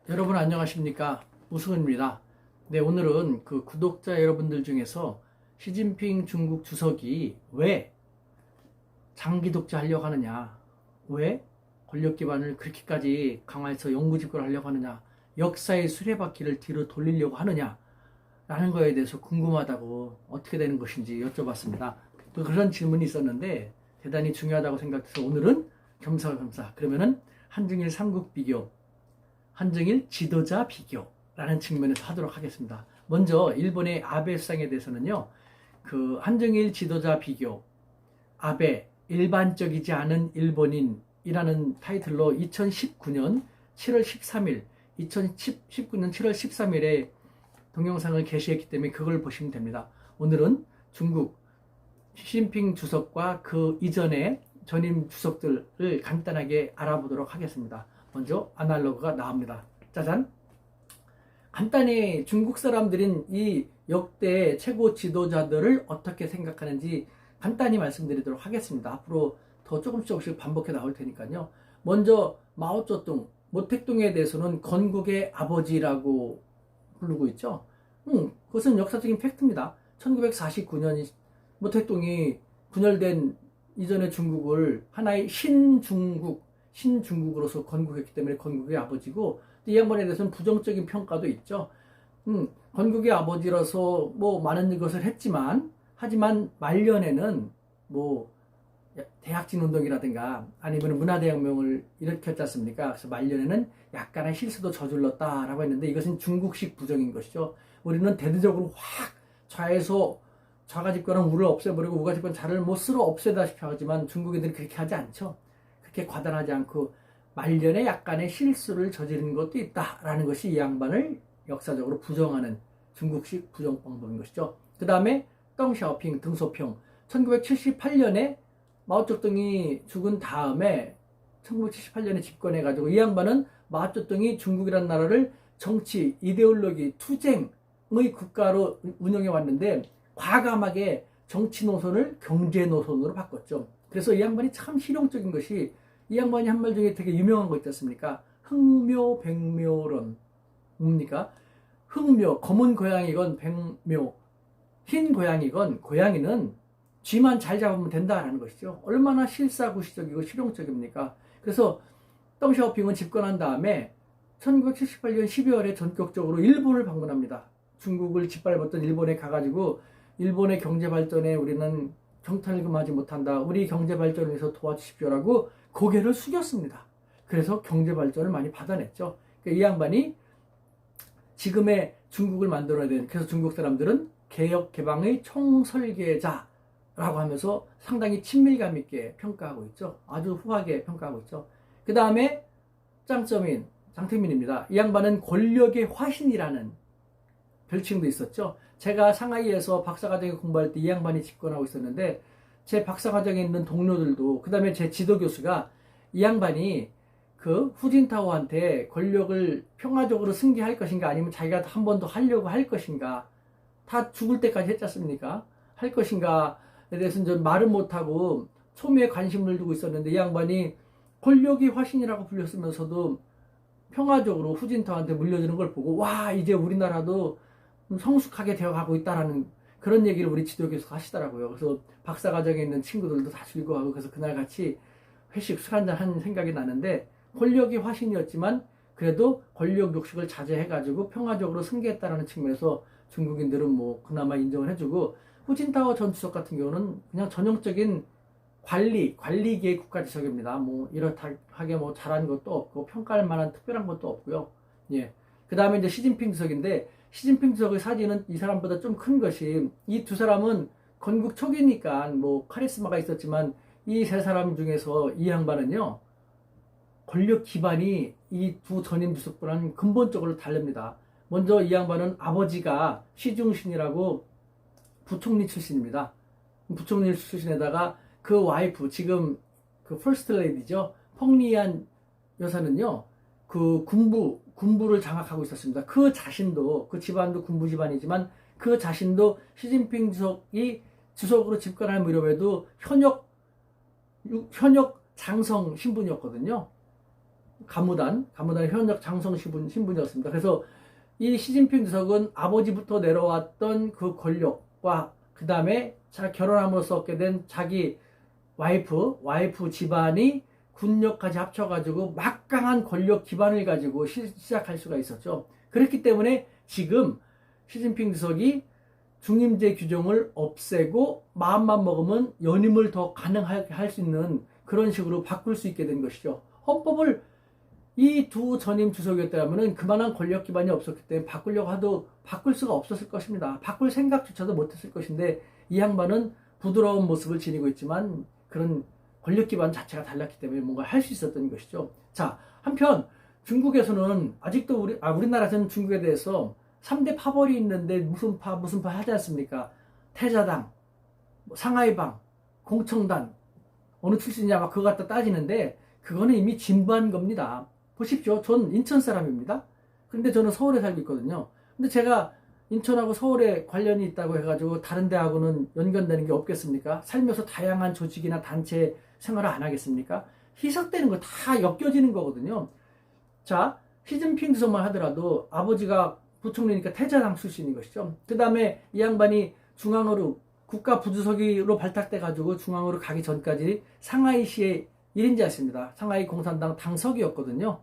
여러분 안녕하십니까? 우승은입니다. 네, 오늘은 그 구독자 여러분들 중에서 시진핑 중국 주석이 왜 장기 독재하려고 하느냐, 왜 권력 기반을 그렇게까지 강화해서 영구집권을 하려고 하느냐, 역사의 수레바퀴를 뒤로 돌리려고 하느냐 라는 거에 대해서 궁금하다고 어떻게 되는 것인지 여쭤봤습니다. 또 그런 질문이 있었는데 대단히 중요하다고 생각해서 오늘은 겸사겸사 그러면은 한중일 삼국 비교, 한중일 지도자 비교라는 측면에서 하도록 하겠습니다. 먼저 일본의 아베 수상에 대해서는요, 그 한중일 지도자 비교, 아베 일반적이지 않은 일본인이라는 타이틀로 2019년 7월 13일, 2019년 7월 13일에 동영상을 게시했기 때문에 그걸 보시면 됩니다. 오늘은 중국 시진핑 주석과 그 이전의 전임 주석들을 간단하게 알아보도록 하겠습니다. 먼저 아날로그가 나옵니다. 짜잔! 간단히 중국 사람들인 이 역대 최고 지도자들을 어떻게 생각하는지 간단히 말씀드리도록 하겠습니다. 앞으로 더 조금씩 반복해 나올 테니까요. 먼저 마오쩌둥, 모택동에 대해서는 건국의 아버지라고 부르고 있죠. 그것은 역사적인 팩트입니다. 1949년 모택동이 분열된 이전의 중국을 하나의 신중국으로서 건국했기 때문에 건국의 아버지고, 이 양반에 대해서는 부정적인 평가도 있죠. 건국의 아버지로서 뭐 많은 것을 했지만, 하지만 말년에는 뭐 대약진 운동이라든가 아니면 문화대혁명을 일으켰지 않습니까? 그래서 말년에는 약간의 실수도 저질렀다라고 했는데, 이것은 중국식 부정인 것이죠. 우리는 대대적으로 확 좌가 집권은 우를 없애버리고 우가 집권 자를 못 쓸어 없애다시피 하지만 중국인들이 그렇게 하지 않죠. 그렇게 과단하지 않고 말년에 약간의 실수를 저지른 것도 있다라는 것이 이 양반을 역사적으로 부정하는 중국식 부정 방법인 것이죠. 그 다음에 덩샤오핑, 등소평, 1978년에 마오쩌둥이 죽은 다음에 1978년에 집권해가지고 이 양반은 마오쩌둥이 중국이라는 나라를 정치, 이데올로기, 투쟁의 국가로 운영해 왔는데 과감하게 정치 노선을 경제 노선으로 바꿨죠. 그래서 이 양반이 참 실용적인 것이, 이 양반이 한 말 중에 되게 유명한 거 있지 않습니까? 흑묘백묘론. 뭡니까? 흑묘, 검은 고양이건 백묘, 흰 고양이건 고양이는 쥐만 잘 잡으면 된다라는 것이죠. 얼마나 실사구시적이고 실용적입니까? 그래서 덩샤오핑은 집권한 다음에 1978년 12월에 전격적으로 일본을 방문합니다. 중국을 짓밟았던 일본에 가가지고 일본의 경제 발전에 우리는 경탈금하지 못한다. 우리 경제 발전을 위해서 도와주십시오라고 고개를 숙였습니다. 그래서 경제 발전을 많이 받아냈죠. 그러니까 이 양반이 지금의 중국을 만들어야 되는, 그래서 중국 사람들은 개혁 개방의 총설계자라고 하면서 상당히 친밀감 있게 평가하고 있죠. 아주 후하게 평가하고 있죠. 그 다음에 짱쩌민, 장태민입니다. 이 양반은 권력의 화신이라는 별칭도 있었죠. 제가 상하이에서 박사과정에 공부할 때 이 양반이 집권하고 있었는데, 제 박사과정에 있는 동료들도, 그 다음에 제 지도교수가 이 양반이 그 후진타오한테 권력을 평화적으로 승계할 것인가, 아니면 자기가 한 번 더 하려고 할 것인가, 다 죽을 때까지 했지 않습니까? 할 것인가에 대해서는 좀 말은 못하고 초미에 관심을 두고 있었는데, 이 양반이 권력이 화신이라고 불렸으면서도 평화적으로 후진타오한테 물려주는 걸 보고, 와, 이제 우리나라도 성숙하게 되어가고 있다라는 그런 얘기를 우리 지도교수가 하시더라고요. 그래서 박사과정에 있는 친구들도 다 즐거워하고, 그래서 그날 같이 회식 술 한잔 한 생각이 나는데, 권력이 화신이었지만 그래도 권력 욕심을 자제해가지고 평화적으로 승계했다라는 측면에서 중국인들은 뭐 그나마 인정을 해주고, 후진타오 전 주석 같은 경우는 그냥 전형적인 관리계의 국가지석입니다. 뭐 이렇다하게 뭐 잘한 것도 없고 평가할 만한 특별한 것도 없고요. 예. 그 다음에 이제 시진핑 주석인데, 시진핑 주석의 사진은 이 사람보다 좀 큰 것이, 이 두 사람은 건국 초기니까 뭐 카리스마가 있었지만 이 세 사람 중에서 이 양반은요, 권력 기반이 이 두 전임 주석보다는 근본적으로 다릅니다. 먼저 이 양반은 아버지가 시중신이라고 부총리 출신입니다. 부총리 출신에다가 그 와이프, 지금 그 퍼스트 레이디죠, 펑리안 여사는요, 그 군부를 장악하고 있었습니다. 그 자신도, 그 집안도 군부 집안이지만 그 자신도 시진핑 주석이 주석으로 집권할 무렵에도 현역 장성 신분이었거든요. 가무단 현역 장성 신분이었습니다. 그래서 이 시진핑 주석은 아버지부터 내려왔던 그 권력과 그 다음에 결혼함으로써 얻게 된 자기 와이프 집안이 군력까지 합쳐가지고 막강한 권력 기반을 가지고 시작할 수가 있었죠. 그렇기 때문에 지금 시진핑 주석이 중임제 규정을 없애고 마음만 먹으면 연임을 더 가능하게 할 수 있는 그런 식으로 바꿀 수 있게 된 것이죠. 헌법을 이 두 전임 주석이었다면 그만한 권력 기반이 없었기 때문에 바꾸려고 해도 바꿀 수가 없었을 것입니다. 바꿀 생각조차도 못했을 것인데 이 양반은 부드러운 모습을 지니고 있지만 그런 권력 기반 자체가 달랐기 때문에 뭔가 할 수 있었던 것이죠. 자, 한편 중국에서는 아직도 우리나라에서는 중국에 대해서 3대 파벌이 있는데 무슨 파 하지 않습니까? 태자당, 상하이방, 공청단 어느 출신이냐 막 그거 갖다 따지는데 그거는 이미 진부한 겁니다. 보십시오. 전 인천 사람입니다. 근데 저는 서울에 살고 있거든요. 근데 제가 인천하고 서울에 관련이 있다고 해가지고 다른 데하고는 연관되는 게 없겠습니까? 살면서 다양한 조직이나 단체 생활을 안 하겠습니까? 희석되는 거 다 엮여지는 거거든요. 자, 시진핑 주석만 하더라도 아버지가 부총리니까 태자당 출신인 것이죠. 그 다음에 이 양반이 중앙으로 국가 부주석으로 발탁돼가지고 중앙으로 가기 전까지 상하이시의 1인자였습니다. 상하이 공산당 당석이었거든요.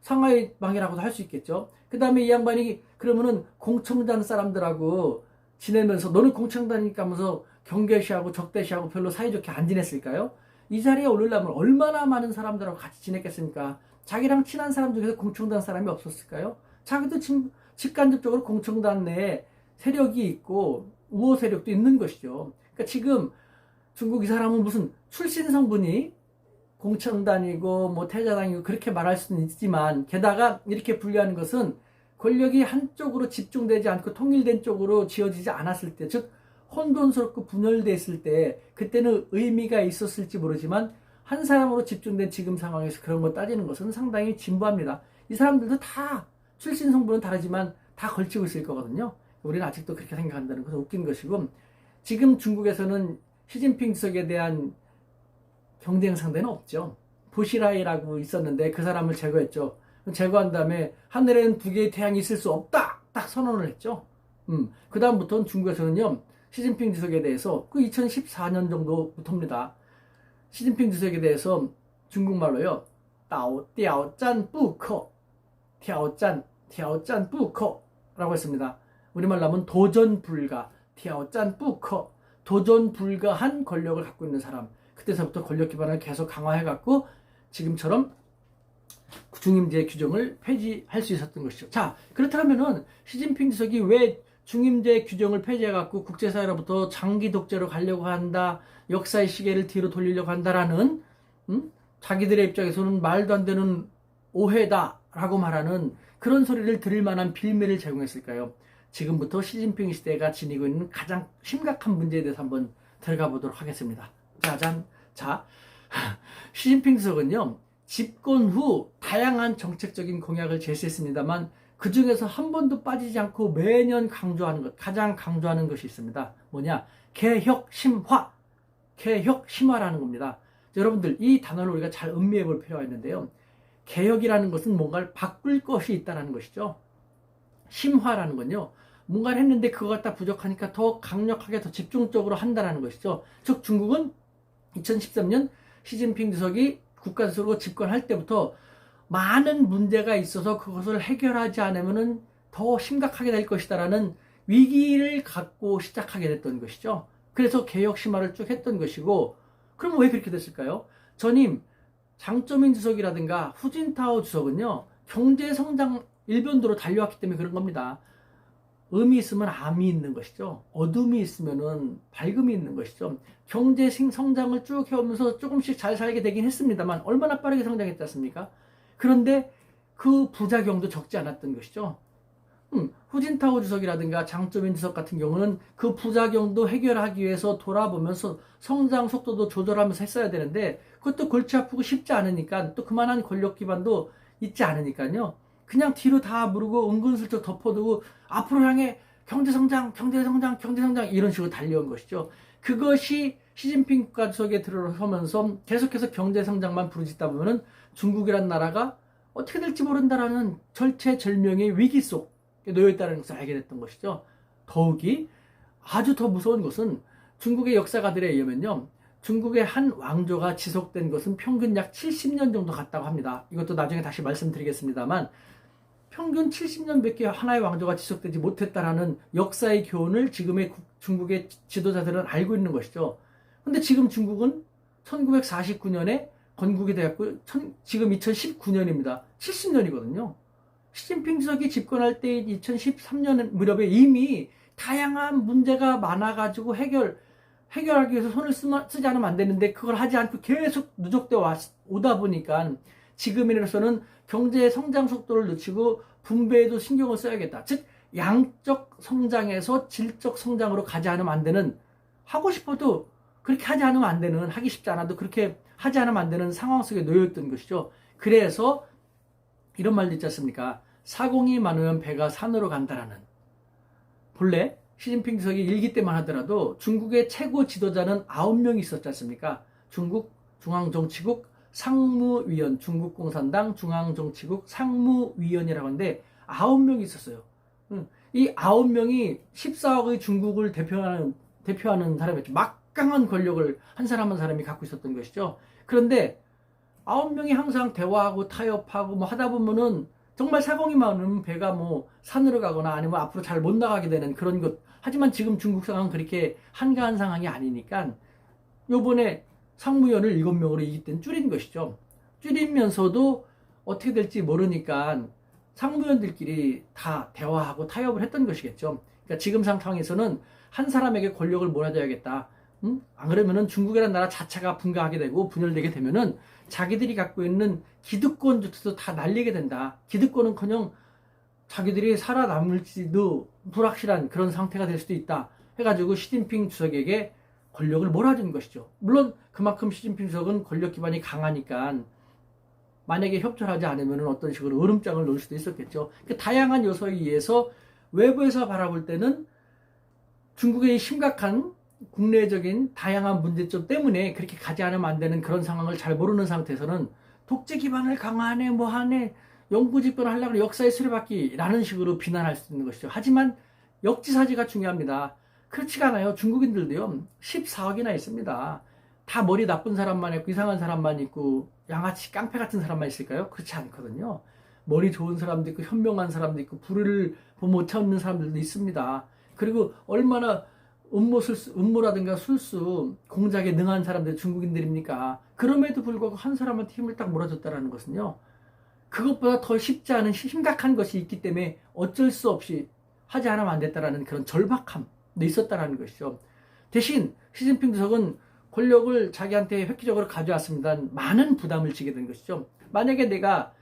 상하이방이라고도 할 수 있겠죠. 그 다음에 이 양반이 그러면은 공청단 사람들하고 지내면서 너는 공청단이니까 하면서 경계시하고 적대시하고 별로 사이좋게 안 지냈을까요? 이 자리에 오르려면 얼마나 많은 사람들하고 같이 지냈겠습니까? 자기랑 친한 사람 중에서 공청단 사람이 없었을까요? 자기도 직간접적으로 공청단 내에 세력이 있고 우호 세력도 있는 것이죠. 그러니까 지금 중국 이 사람은 무슨 출신 성분이 공청단이고 뭐 태자당이고 그렇게 말할 수는 있지만 게다가 이렇게 분류하는 것은 권력이 한쪽으로 집중되지 않고 통일된 쪽으로 지어지지 않았을 때, 즉 혼돈스럽고 분열돼 있을 때 그때는 의미가 있었을지 모르지만 한 사람으로 집중된 지금 상황에서 그런 거 따지는 것은 상당히 진부합니다. 이 사람들도 다 출신 성분은 다르지만 다 걸치고 있을 거거든요. 우리는 아직도 그렇게 생각한다는 것은 웃긴 것이고, 지금 중국에서는 시진핑 주석에 대한 경쟁 상대는 없죠. 보시라이라고 있었는데 그 사람을 제거했죠. 제거한 다음에 하늘에는 두 개의 태양이 있을 수 없다! 딱 선언을 했죠. 그 다음부터는 중국에서는요, 시진핑 주석에 대해서 그 2014년 정도부터입니다. 시진핑 주석에 대해서 중국말로요, 띠아오짠 뿌커, 티아오짠 뿌커 라고 했습니다. 우리말로 하면 도전 불가, 티아오짠 뿌커, 도전 불가한 권력을 갖고 있는 사람. 그때서부터 권력 기반을 계속 강화해갖고 지금처럼 중임제 규정을 폐지할 수 있었던 것이죠. 자, 그렇다면은 시진핑 주석이 왜 중임제 규정을 폐지해갖고 국제사회로부터 장기 독재로 가려고 한다, 역사의 시계를 뒤로 돌리려고 한다라는 자기들의 입장에서는 말도 안 되는 오해다라고 말하는 그런 소리를 들을 만한 빌미를 제공했을까요? 지금부터 시진핑 시대가 지니고 있는 가장 심각한 문제에 대해서 한번 들어가 보도록 하겠습니다. 짜잔. 자, 시진핑 주석은요, 집권 후 다양한 정책적인 공약을 제시했습니다만 그 중에서 한 번도 빠지지 않고 매년 가장 강조하는 것이 있습니다. 뭐냐? 개혁심화라는 겁니다. 여러분들, 이 단어를 우리가 잘 음미해 볼 필요가 있는데요. 개혁이라는 것은 뭔가를 바꿀 것이 있다는 것이죠. 심화라는 건요, 뭔가를 했는데 그거 갖다 부족하니까 더 강력하게 더 집중적으로 한다는 것이죠. 즉 중국은 2013년 시진핑 주석이 국가주석으로 집권할 때부터 많은 문제가 있어서 그것을 해결하지 않으면 더 심각하게 될 것이다라는 위기를 갖고 시작하게 됐던 것이죠. 그래서 개혁 심화를 쭉 했던 것이고, 그럼 왜 그렇게 됐을까요? 전임 장쩌민 주석이라든가 후진타오 주석은요, 경제 성장 일변도로 달려왔기 때문에 그런 겁니다. 음이 있으면 암이 있는 것이죠. 어둠이 있으면은 밝음이 있는 것이죠. 경제 성장을 쭉 해오면서 조금씩 잘 살게 되긴 했습니다만 얼마나 빠르게 성장했지 않습니까? 그런데 그 부작용도 적지 않았던 것이죠. 후진타오 주석이라든가 장쩌민 주석 같은 경우는 그 부작용도 해결하기 위해서 돌아보면서 성장 속도도 조절하면서 했어야 되는데 그것도 골치 아프고 쉽지 않으니까, 또 그만한 권력 기반도 있지 않으니까요, 그냥 뒤로 다 무르고 은근슬쩍 덮어두고 앞으로 향해 경제성장 이런 식으로 달려온 것이죠. 그것이 시진핑 국가주석에 들어서면서 계속해서 경제성장만 부르짖다 보면은 중국이란 나라가 어떻게 될지 모른다라는 절체절명의 위기 속에 놓여 있다는 것을 알게 됐던 것이죠. 더욱이 아주 더 무서운 것은 중국의 역사가들에 의하면요, 중국의 한 왕조가 지속된 것은 평균 약 70년 정도 갔다고 합니다. 이것도 나중에 다시 말씀드리겠습니다만, 평균 70년밖에 하나의 왕조가 지속되지 못했다라는 역사의 교훈을 지금의 중국의 지도자들은 알고 있는 것이죠. 근데 지금 중국은 1949년에 건국이 되었고, 지금 2019년입니다. 70년이거든요. 시진핑 주석이 집권할 때 2013년 무렵에 이미 다양한 문제가 많아가지고 해결하기 위해서 손을 쓰지 않으면 안 되는데, 그걸 하지 않고 계속 누적되어 오다 보니까 지금으로서는 경제 성장 속도를 늦추고 분배에도 신경을 써야겠다. 즉, 양적 성장에서 질적 성장으로 가지 않으면 안 되는, 하고 싶어도 그렇게 하지 않으면 안 되는, 하기 쉽지 않아도 그렇게 하지 않으면 안 되는 상황 속에 놓여있던 것이죠. 그래서 이런 말도 있지 않습니까? 사공이 많으면 배가 산으로 간다라는. 본래 시진핑 주석이 일기 때만 하더라도 중국의 최고 지도자는 9명이 있었지 않습니까? 중국 중앙정치국 상무위원, 중국공산당 중앙정치국 상무위원이라고 하는데 9명이 있었어요. 이 9명이 14억의 중국을 대표하는 사람이었죠. 막강한 권력을 한 사람 한 사람이 갖고 있었던 것이죠. 그런데 9명이 항상 대화하고 타협하고 뭐 하다 보면은 정말 사공이 많으면 배가 뭐 산으로 가거나 아니면 앞으로 잘 못 나가게 되는 그런 것. 하지만 지금 중국 상황은 그렇게 한가한 상황이 아니니까 요번에 상무위원을 7명으로 이기 때는 줄인 것이죠. 줄이면서도 어떻게 될지 모르니까 상무위원들끼리 다 대화하고 타협을 했던 것이겠죠. 그러니까 지금 상황에서는 한 사람에게 권력을 몰아줘야겠다. 안 그러면은 중국이라는 나라 자체가 분가하게 되고 분열되게 되면은 자기들이 갖고 있는 기득권조차도 다 날리게 된다. 기득권은커녕 자기들이 살아남을지도 불확실한 그런 상태가 될 수도 있다. 해가지고 시진핑 주석에게 권력을 몰아준 것이죠. 물론 그만큼 시진핑 주석은 권력 기반이 강하니까 만약에 협조하지 않으면 어떤 식으로 으름장을 놓을 수도 있었겠죠. 다양한 요소에 의해서 외부에서 바라볼 때는 중국의 심각한 국내적인 다양한 문제점 때문에 그렇게 가지 않으면 안 되는 그런 상황을 잘 모르는 상태에서는 독재 기반을 강화하네 뭐하네 영구집권을 하려고 역사의 수레바퀴라는 식으로 비난할 수 있는 것이죠. 하지만 역지사지가 중요합니다. 그렇지가 않아요. 중국인들도요 14억이나 있습니다. 다 머리 나쁜 사람만 있고 이상한 사람만 있고 양아치 깡패 같은 사람만 있을까요? 그렇지 않거든요. 머리 좋은 사람도 있고 현명한 사람도 있고 불을 못 참는 사람들도 있습니다. 그리고 얼마나 음모라든가 술수 공작에 능한 사람들 중국인들입니까? 그럼에도 불구하고 한 사람한테 힘을 딱 몰아줬다는 것은요, 그것보다 더 쉽지 않은 심각한 것이 있기 때문에 어쩔 수 없이 하지 않으면 안 됐다라는 그런 절박함도 있었다는 것이죠. 대신 시진핑 주석은 권력을 자기한테 획기적으로 가져왔습니다. 많은 부담을 지게 된 것이죠. 만약에 내가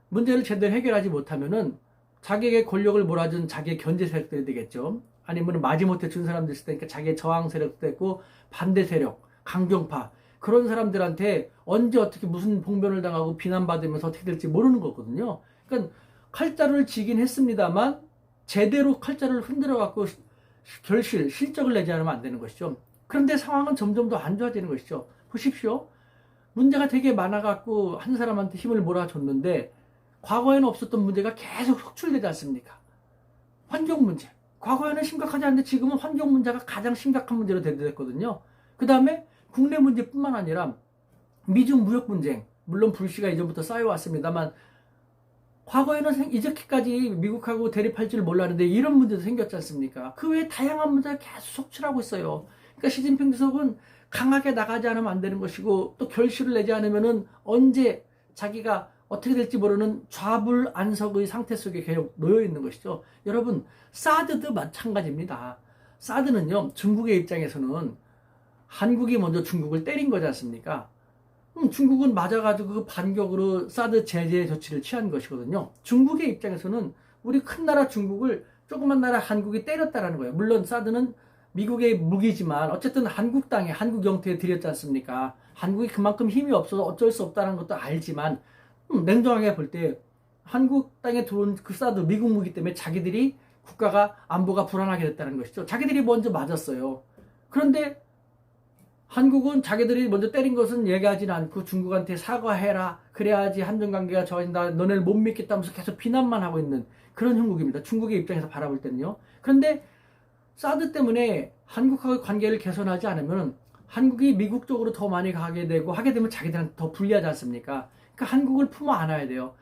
문제를 제대로 해결하지 못하면은 자기에게 권력을 몰아준 자기의 견제 세력들이 되겠죠. 아니면 마지못해 준 사람들 있을 테니까 자기의 저항 세력도 있고 반대 세력, 강경파 그런 사람들한테 언제 어떻게 무슨 봉변을 당하고 비난받으면서 어떻게 될지 모르는 거거든요. 그러니까 칼자루를 쥐긴 했습니다만 제대로 칼자루를 흔들어 갖고 실적을 내지 않으면 안 되는 것이죠. 그런데 상황은 점점 더 안 좋아지는 것이죠. 보십시오. 문제가 되게 많아갖고 한 사람한테 힘을 몰아줬는데 과거에는 없었던 문제가 계속 속출되지 않습니까? 환경 문제. 과거에는 심각하지 않은데 지금은 환경 문제가 가장 심각한 문제로 대두됐거든요. 그 다음에 국내 문제뿐만 아니라 미중 무역 분쟁. 물론 불씨가 이전부터 쌓여왔습니다만 과거에는 이렇게까지 미국하고 대립할 줄 몰랐는데 이런 문제도 생겼지 않습니까? 그 외에 다양한 문제가 계속 속출하고 있어요. 그러니까 시진핑 주석은 강하게 나가지 않으면 안 되는 것이고 또 결실을 내지 않으면은 언제 자기가 어떻게 될지 모르는 좌불안석의 상태 속에 계속 놓여 있는 것이죠. 여러분, 사드도 마찬가지입니다. 사드는요, 중국의 입장에서는 한국이 먼저 중국을 때린 거지 않습니까? 중국은 맞아가지고 그 반격으로 사드 제재 조치를 취한 것이거든요. 중국의 입장에서는 우리 큰 나라 중국을 조그만 나라 한국이 때렸다라는 거예요. 물론 사드는 미국의 무기지만 어쨌든 한국 땅에 한국 영토에 들였지 않습니까? 한국이 그만큼 힘이 없어서 어쩔 수 없다는 것도 알지만 냉정하게 볼 때 한국 땅에 들어온 그 사드 미국 무기 때문에 자기들이 국가가 안보가 불안하게 됐다는 것이죠. 자기들이 먼저 맞았어요. 그런데 한국은 자기들이 먼저 때린 것은 얘기하진 않고 중국한테 사과해라. 그래야지 한중 관계가 좋아진다. 너네를 못 믿겠다면서 계속 비난만 하고 있는 그런 형국입니다. 중국의 입장에서 바라볼 때는요. 그런데 사드 때문에 한국하고의 관계를 개선하지 않으면 한국이 미국 쪽으로 더 많이 가게 되고 하게 되면 자기들한테 더 불리하지 않습니까? 그러니까 한국을 품어 안아야 돼요.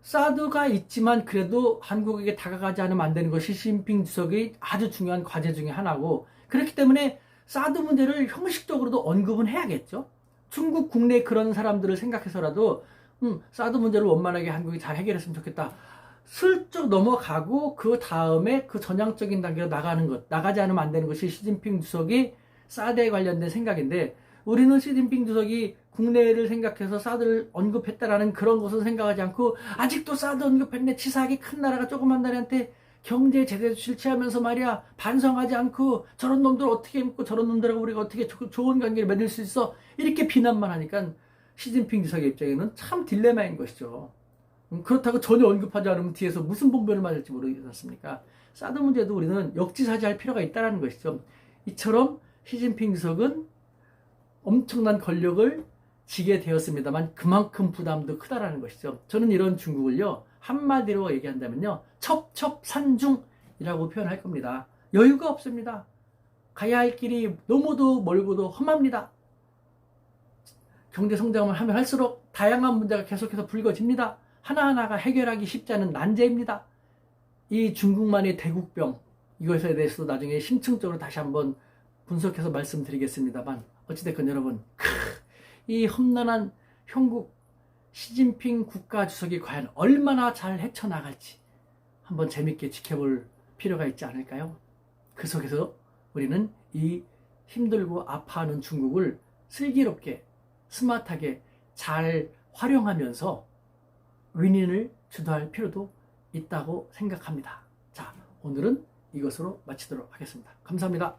사드가 있지만 그래도 한국에게 다가가지 않으면 안 되는 것이 시진핑 주석의 아주 중요한 과제 중에 하나고, 그렇기 때문에 사드 문제를 형식적으로도 언급은 해야겠죠. 중국 국내 그런 사람들을 생각해서라도 사드 문제를 원만하게 한국이 잘 해결했으면 좋겠다. 슬쩍 넘어가고 그 다음에 그 전향적인 단계로 나가는 것, 나가지 않으면 안 되는 것이 시진핑 주석이 사드에 관련된 생각인데, 우리는 시진핑 주석이 국내를 생각해서 사드를 언급했다라는 그런 것은 생각하지 않고 아직도 사드 언급했네. 치사하게 큰 나라가 조그만 나라한테 경제 제대로 실시하면서 말이야 반성하지 않고 저런 놈들 어떻게 믿고 저런 놈들하고 우리가 어떻게 좋은 관계를 맺을 수 있어, 이렇게 비난만 하니까 시진핑 주석의 입장에는 참 딜레마인 것이죠. 그렇다고 전혀 언급하지 않으면 뒤에서 무슨 봉변을 맞을지 모르지 않습니까? 사드 문제도 우리는 역지사지할 필요가 있다는 것이죠. 이처럼 시진핑 주석은 엄청난 권력을 지게 되었습니다만 그만큼 부담도 크다라는 것이죠. 저는 이런 중국을요, 한마디로 얘기한다면요, 첩첩산중이라고 표현할 겁니다. 여유가 없습니다. 가야 할 길이 너무도 멀고도 험합니다. 경제 성장을 하면 할수록 다양한 문제가 계속해서 불거집니다. 하나하나가 해결하기 쉽지 않은 난제입니다. 이 중국만의 대국병, 이것에 대해서도 나중에 심층적으로 다시 한번 분석해서 말씀드리겠습니다만, 어찌됐건 여러분, 이 험난한 형국 시진핑 국가주석이 과연 얼마나 잘 헤쳐나갈지 한번 재밌게 지켜볼 필요가 있지 않을까요? 그 속에서 우리는 이 힘들고 아파하는 중국을 슬기롭게 스마트하게 잘 활용하면서 윈윈을 주도할 필요도 있다고 생각합니다. 자, 오늘은 이것으로 마치도록 하겠습니다. 감사합니다.